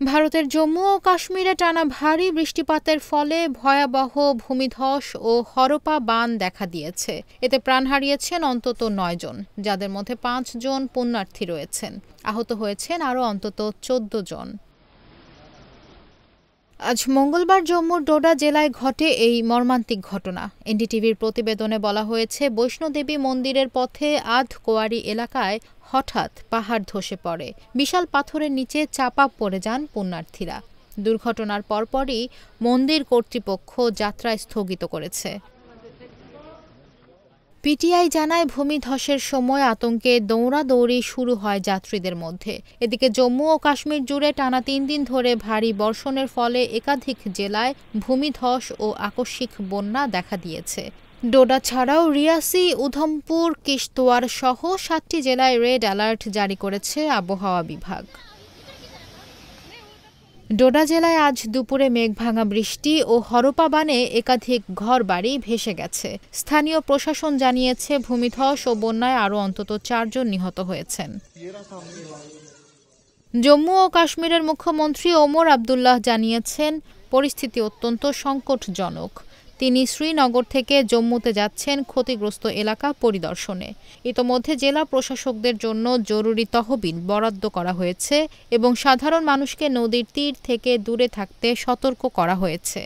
ভারতের জম্মু ও কাশ্মীরে টানা ভারী বৃষ্টিপাতের ফলে ভয়াবহ ভূমিধস ও হরপা বান দেখা দিয়েছে। এতে প্রাণ হারিয়েছেন অন্তত ৯ জন, যাদের মধ্যে ৫ জন পুণ্যার্থী রয়েছেন। আহত হয়েছেন আরও অন্তত ১৪ জন। আজ মঙ্গলবার জম্মুর ডোডা জেলায় ঘটে এই মর্মান্তিক ঘটনা। এনডিটিভির প্রতিবেদনে বলা হয়েছে, বৈষ্ণোদেবী মন্দিরের পথে আধ-কোয়ারি এলাকায় হঠাৎ পাহাড় ধসে পড়ে। বিশাল পাথরের নিচে চাপা পড়ে যান পুণ্যার্থীরা। দুর্ঘটনার পরপরই মন্দির কর্তৃপক্ষ যাত্রা স্থগিত করেছে। পিটিআই জানায়, ভূমিধসের সময় আতঙ্কে দৌড়াদৌড়ি শুরু হয় যাত্রীদের মধ্যে। এদিকে জম্মু ও কাশ্মীর জুড়ে টানা ৩ দিন ধরে ভারী বর্ষণের ফলে একাধিক জেলায় ভূমিধস ও আকস্মিক বন্যা দেখা দিয়েছে। ডোডা ছাড়াও রিয়াসি, উধমপুর, কিশতওয়াড় সহ ৭টি জেলায় রেড অ্যালার্ট জারি করেছে আবহাওয়া বিভাগ। ডোডা জেলায় আজ দুপুরে মেঘভাঙা বৃষ্টি ও হরপা বানে একাধিক ঘরবাড়ি ভেসে গেছে। স্থানীয় প্রশাসন জানিয়েছে, ভূমিধস ও বন্যায় আরও অন্তত ৪ জন নিহত হয়েছেন। জম্মু ও কাশ্মীরের মুখ্যমন্ত্রী ওমর আবদুল্লাহ জানিয়েছেন, পরিস্থিতি অত্যন্ত সংকটজনক। তিনি শ্রীনগর থেকে জম্মুতে যাচ্ছেন ক্ষতিগ্রস্ত এলাকা পরিদর্শনে। ইতোমধ্যে জেলা প্রশাসকদের জন্য জরুরি তহবিল বরাদ্দ করা হয়েছে এবং সাধারণ মানুষকে নদীর তীর থেকে দূরে থাকতে সতর্ক করা হয়েছে।